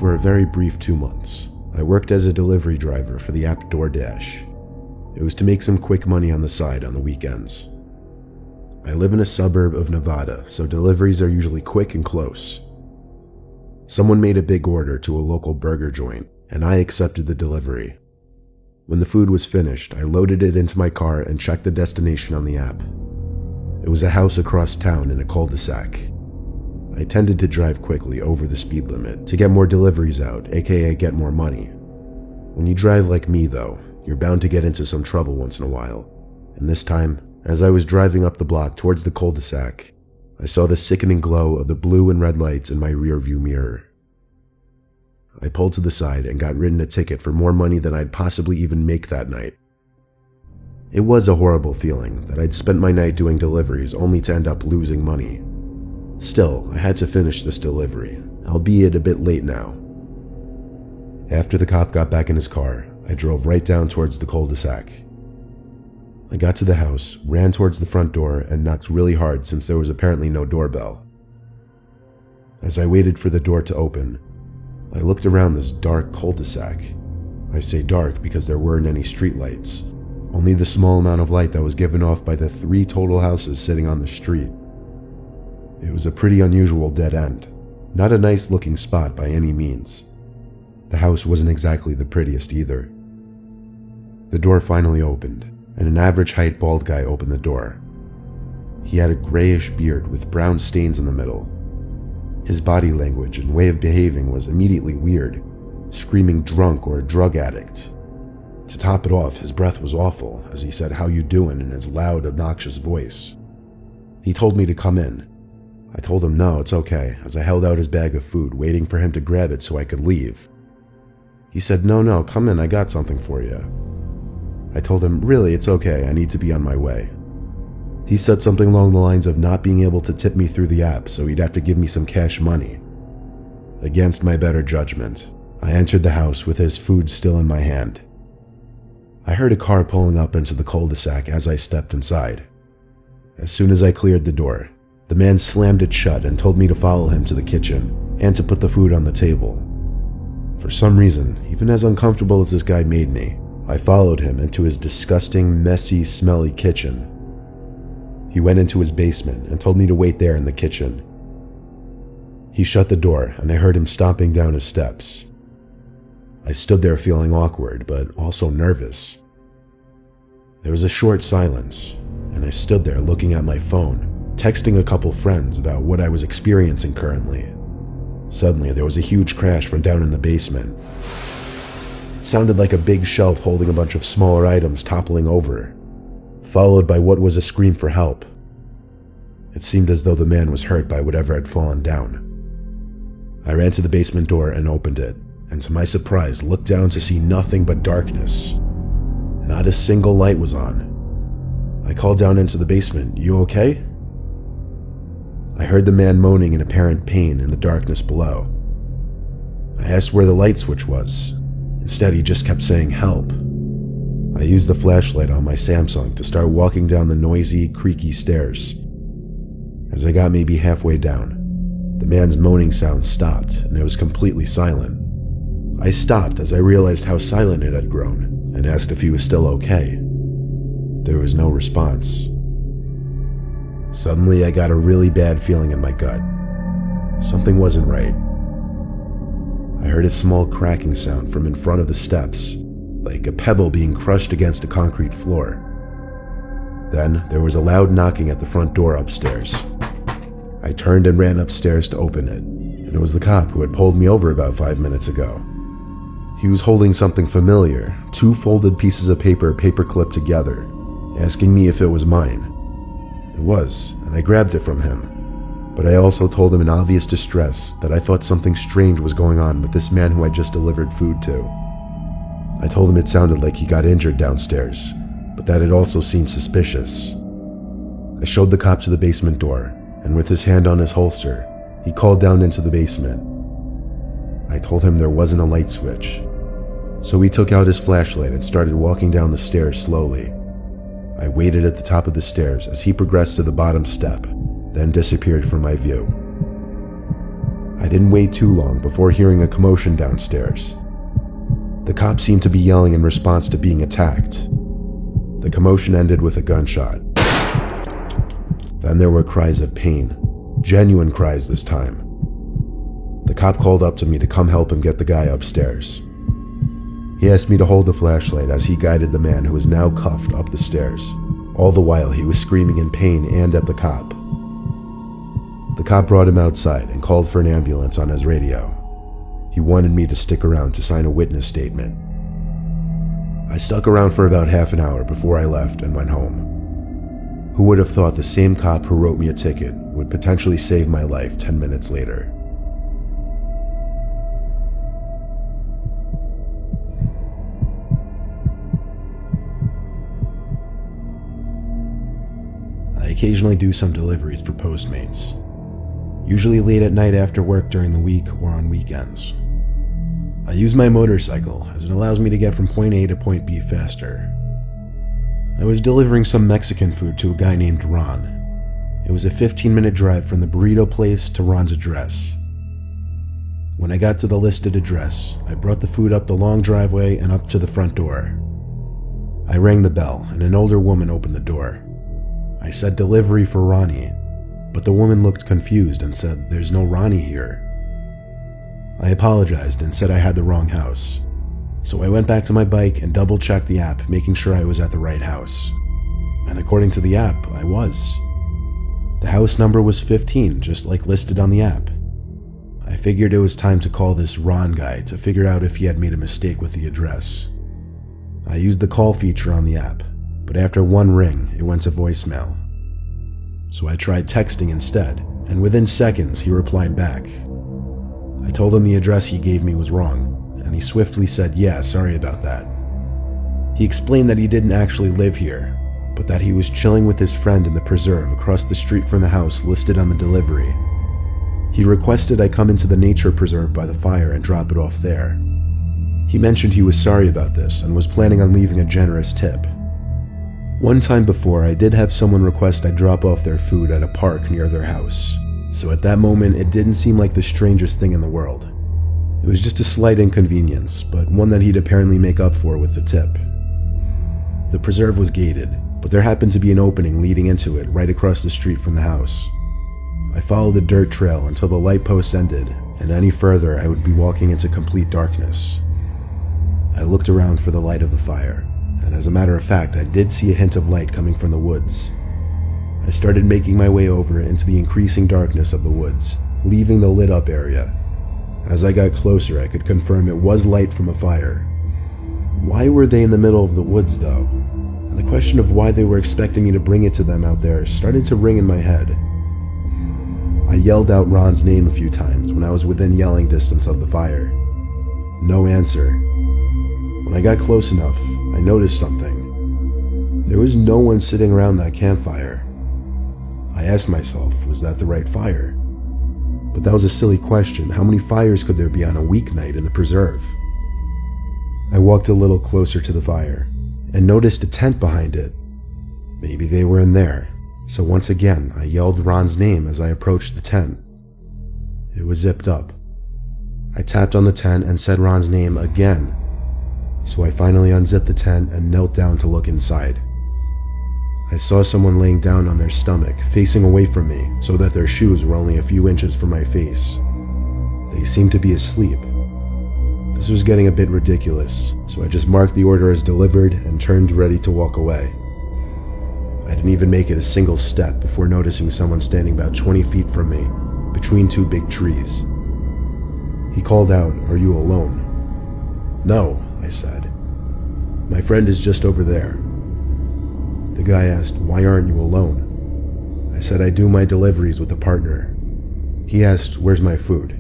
For a very brief 2 months, I worked as a delivery driver for the app DoorDash. It was to make some quick money on the side on the weekends. I live in a suburb of Nevada, so deliveries are usually quick and close. Someone made a big order to a local burger joint, and I accepted the delivery. When the food was finished, I loaded it into my car and checked the destination on the app. It was a house across town in a cul-de-sac. I tended to drive quickly over the speed limit to get more deliveries out, aka get more money. When you drive like me though, you're bound to get into some trouble once in a while. And this time, as I was driving up the block towards the cul-de-sac, I saw the sickening glow of the blue and red lights in my rearview mirror. I pulled to the side and got written a ticket for more money than I'd possibly even make that night. It was a horrible feeling that I'd spent my night doing deliveries only to end up losing money. Still, I had to finish this delivery, albeit a bit late now. After the cop got back in his car, I drove right down towards the cul-de-sac. I got to the house, ran towards the front door, and knocked really hard since there was apparently no doorbell. As I waited for the door to open, I looked around this dark cul-de-sac. I say dark because there weren't any streetlights, only the small amount of light that was given off by the 3 total houses sitting on the street. It was a pretty unusual dead end, not a nice looking spot by any means. The house wasn't exactly the prettiest either. The door finally opened, and an average height bald guy opened the door. He had a grayish beard with brown stains in the middle. His body language and way of behaving was immediately weird, screaming drunk or a drug addict. To top it off, his breath was awful as he said, "How you doing?" in his loud, obnoxious voice. He told me to come in. I told him no, it's okay, as I held out his bag of food, waiting for him to grab it so I could leave. He said, no, come in, I got something for you. I told him, really, it's okay, I need to be on my way. He said something along the lines of not being able to tip me through the app, so he'd have to give me some cash money. Against my better judgment, I entered the house with his food still in my hand. I heard a car pulling up into the cul-de-sac as I stepped inside. As soon as I cleared the door, the man slammed it shut and told me to follow him to the kitchen and to put the food on the table. For some reason, even as uncomfortable as this guy made me, I followed him into his disgusting, messy, smelly kitchen. He went into his basement and told me to wait there in the kitchen. He shut the door and I heard him stomping down his steps. I stood there feeling awkward, but also nervous. There was a short silence, and I stood there looking at my phone, texting a couple friends about what I was experiencing currently. Suddenly, there was a huge crash from down in the basement. It sounded like a big shelf holding a bunch of smaller items toppling over, followed by what was a scream for help. It seemed as though the man was hurt by whatever had fallen down. I ran to the basement door and opened it, and to my surprise, looked down to see nothing but darkness. Not a single light was on. I called down into the basement, "You okay?" I heard the man moaning in apparent pain in the darkness below. I asked where the light switch was. Instead, he just kept saying, "Help." I used the flashlight on my Samsung to start walking down the noisy, creaky stairs. As I got maybe halfway down, the man's moaning sound stopped and it was completely silent. I stopped as I realized how silent it had grown and asked if he was still okay. There was no response. Suddenly, I got a really bad feeling in my gut. Something wasn't right. I heard a small cracking sound from in front of the steps, like a pebble being crushed against a concrete floor. Then, there was a loud knocking at the front door upstairs. I turned and ran upstairs to open it, and it was the cop who had pulled me over about 5 minutes ago. He was holding something familiar, 2 folded pieces of paper paper-clipped together, asking me if it was mine. It was, and I grabbed it from him. But I also told him in obvious distress that I thought something strange was going on with this man who I just delivered food to. I told him it sounded like he got injured downstairs, but that it also seemed suspicious. I showed the cop to the basement door, and with his hand on his holster, he called down into the basement. I told him there wasn't a light switch, so he took out his flashlight and started walking down the stairs slowly. I waited at the top of the stairs as he progressed to the bottom step, then disappeared from my view. I didn't wait too long before hearing a commotion downstairs. The cops seemed to be yelling in response to being attacked. The commotion ended with a gunshot. Then there were cries of pain, genuine cries this time. The cop called up to me to come help him get the guy upstairs. He asked me to hold the flashlight as he guided the man who was now cuffed up the stairs. All the while he was screaming in pain and at the cop. The cop brought him outside and called for an ambulance on his radio. He wanted me to stick around to sign a witness statement. I stuck around for about half an hour before I left and went home. Who would have thought the same cop who wrote me a ticket would potentially save my life 10 minutes later? I occasionally do some deliveries for Postmates, usually late at night after work during the week or on weekends. I use my motorcycle as it allows me to get from point A to point B faster. I was delivering some Mexican food to a guy named Ron. It was a 15-minute drive from the burrito place to Ron's address. When I got to the listed address, I brought the food up the long driveway and up to the front door. I rang the bell and an older woman opened the door. I said delivery for Ronnie, but the woman looked confused and said there's no Ronnie here. I apologized and said I had the wrong house. So I went back to my bike and double-checked the app, making sure I was at the right house. And according to the app, I was. The house number was 15, just like listed on the app. I figured it was time to call this Ron guy to figure out if he had made a mistake with the address. I used the call feature on the app, but after one ring, it went to voicemail. So I tried texting instead, and within seconds, he replied back. I told him the address he gave me was wrong, and he swiftly said, "Yeah, sorry about that." He explained that he didn't actually live here, but that he was chilling with his friend in the preserve across the street from the house listed on the delivery. He requested I come into the nature preserve by the fire and drop it off there. He mentioned he was sorry about this and was planning on leaving a generous tip. One time before, I did have someone request I drop off their food at a park near their house, so at that moment it didn't seem like the strangest thing in the world. It was just a slight inconvenience, but one that he'd apparently make up for with the tip. The preserve was gated, but there happened to be an opening leading into it right across the street from the house. I followed the dirt trail until the light posts ended, and any further I would be walking into complete darkness. I looked around for the light of the fire, and as a matter of fact, I did see a hint of light coming from the woods. I started making my way over into the increasing darkness of the woods, leaving the lit up area. As I got closer, I could confirm it was light from a fire. Why were they in the middle of the woods, though? And the question of why they were expecting me to bring it to them out there started to ring in my head. I yelled out Ron's name a few times when I was within yelling distance of the fire. No answer. When I got close enough, I noticed something. There was no one sitting around that campfire. I asked myself, was that the right fire? But that was a silly question. How many fires could there be on a weeknight in the preserve? I walked a little closer to the fire and noticed a tent behind it. Maybe they were in there. So once again, I yelled Ron's name as I approached the tent. It was zipped up. I tapped on the tent and said Ron's name again. So I finally unzipped the tent and knelt down to look inside. I saw someone laying down on their stomach, facing away from me, so that their shoes were only a few inches from my face. They seemed to be asleep. This was getting a bit ridiculous, so I just marked the order as delivered and turned ready to walk away. I didn't even make it a single step before noticing someone standing about 20 feet from me, between two big trees. He called out, "Are you alone?" "No," I said. "My friend is just over there." The guy asked, "Why aren't you alone?" I said I do my deliveries with a partner. He asked, "Where's my food?"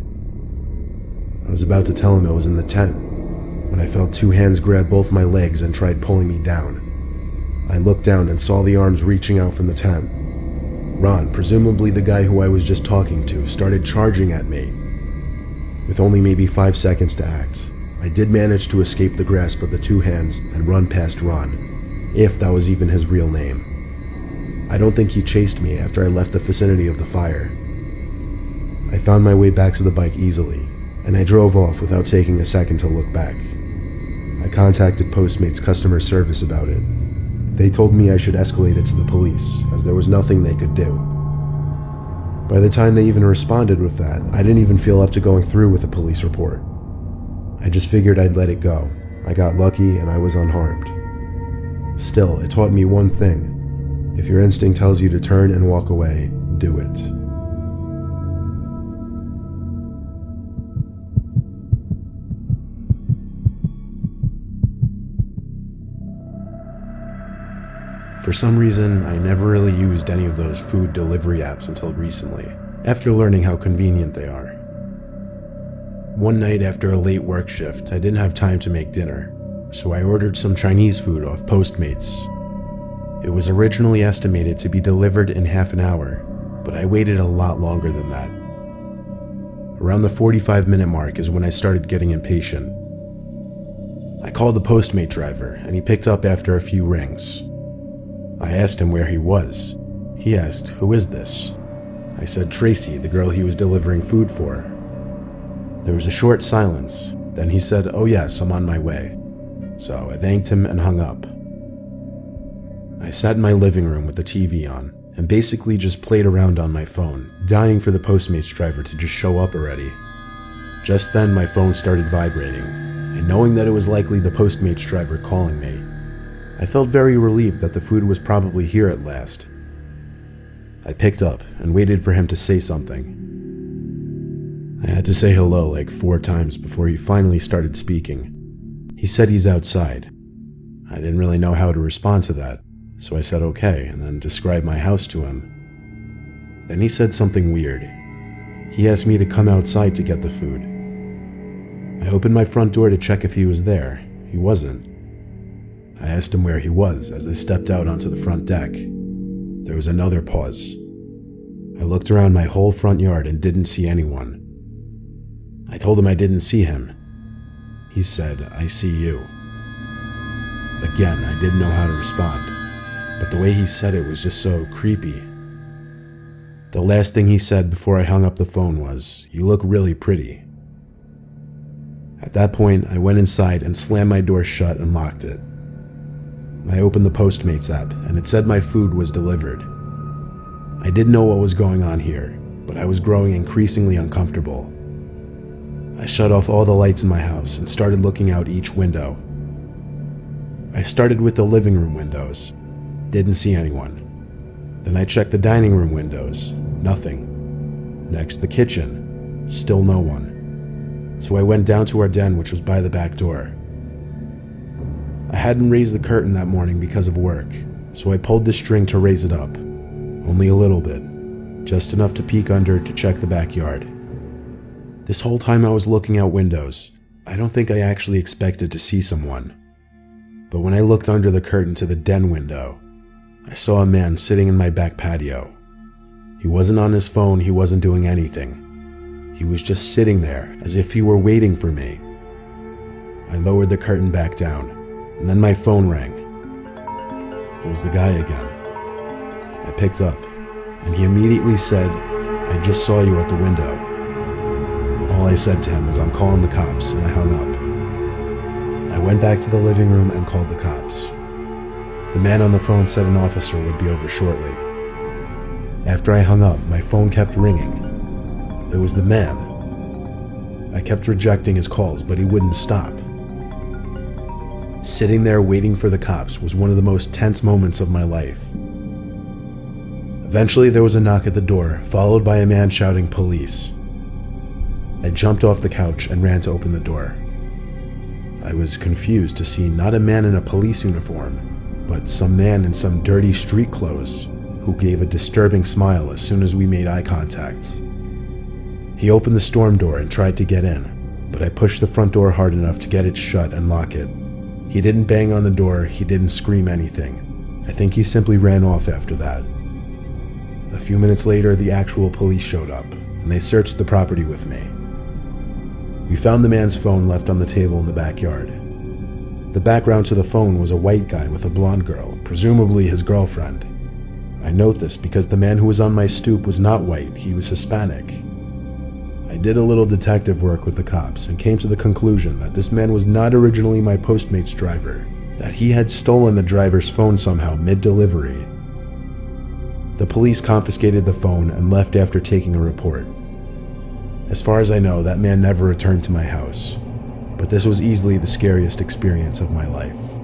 I was about to tell him it was in the tent, when I felt two hands grab both my legs and tried pulling me down. I looked down and saw the arms reaching out from the tent. Ron, presumably the guy who I was just talking to, started charging at me. With only maybe 5 seconds to act, I did manage to escape the grasp of the two hands and run past Ron, if that was even his real name. I don't think he chased me after I left the vicinity of the fire. I found my way back to the bike easily, and I drove off without taking a second to look back. I contacted Postmates customer service about it. They told me I should escalate it to the police, as there was nothing they could do. By the time they even responded with that, I didn't even feel up to going through with a police report. I just figured I'd let it go. I got lucky and I was unharmed. Still, it taught me one thing. If your instinct tells you to turn and walk away, do it. For some reason, I never really used any of those food delivery apps until recently, after learning how convenient they are. One night after a late work shift, I didn't have time to make dinner, so I ordered some Chinese food off Postmates. It was originally estimated to be delivered in half an hour, but I waited a lot longer than that. Around the 45-minute mark is when I started getting impatient. I called the Postmate driver, and he picked up after a few rings. I asked him where he was. He asked, "Who is this?" I said, "Tracy, the girl he was delivering food for." There was a short silence. Then he said, "Oh yes, I'm on my way." So I thanked him and hung up. I sat in my living room with the TV on and basically just played around on my phone, dying for the Postmates driver to just show up already. Just then my phone started vibrating, and knowing that it was likely the Postmates driver calling me, I felt very relieved that the food was probably here at last. I picked up and waited for him to say something. I had to say hello like 4 times before he finally started speaking. He said he's outside. I didn't really know how to respond to that, so I said okay and then described my house to him. Then he said something weird. He asked me to come outside to get the food. I opened my front door to check if he was there. He wasn't. I asked him where he was as I stepped out onto the front deck. There was another pause. I looked around my whole front yard and didn't see anyone. I told him I didn't see him. He said, "I see you." Again, I didn't know how to respond, but the way he said it was just so creepy. The last thing he said before I hung up the phone was, "You look really pretty." At that point, I went inside and slammed my door shut and locked it. I opened the Postmates app, and it said my food was delivered. I didn't know what was going on here, but I was growing increasingly uncomfortable. I shut off all the lights in my house and started looking out each window. I started with the living room windows. Didn't see anyone. Then I checked the dining room windows. Nothing. Next, the kitchen. Still no one. So I went down to our den, which was by the back door. I hadn't raised the curtain that morning because of work, so I pulled the string to raise it up. Only a little bit. Just enough to peek under to check the backyard. This whole time I was looking out windows, I don't think I actually expected to see someone. But when I looked under the curtain to the den window, I saw a man sitting in my back patio. He wasn't on his phone, he wasn't doing anything. He was just sitting there as if he were waiting for me. I lowered the curtain back down, and then my phone rang. It was the guy again. I picked up, and he immediately said, "I just saw you at the window." All I said to him was, "I'm calling the cops," and I hung up. I went back to the living room and called the cops. The man on the phone said an officer would be over shortly. After I hung up, my phone kept ringing. It was the man. I kept rejecting his calls, but he wouldn't stop. Sitting there waiting for the cops was one of the most tense moments of my life. Eventually there was a knock at the door, followed by a man shouting "Police." I jumped off the couch and ran to open the door. I was confused to see not a man in a police uniform, but some man in some dirty street clothes who gave a disturbing smile as soon as we made eye contact. He opened the storm door and tried to get in, but I pushed the front door hard enough to get it shut and lock it. He didn't bang on the door, he didn't scream anything. I think he simply ran off after that. A few minutes later, the actual police showed up, and they searched the property with me. We found the man's phone left on the table in the backyard. The background to the phone was a white guy with a blonde girl, presumably his girlfriend. I note this because the man who was on my stoop was not white, he was Hispanic. I did a little detective work with the cops and came to the conclusion that this man was not originally my Postmates driver, that he had stolen the driver's phone somehow mid-delivery. The police confiscated the phone and left after taking a report. As far as I know, that man never returned to my house, but this was easily the scariest experience of my life.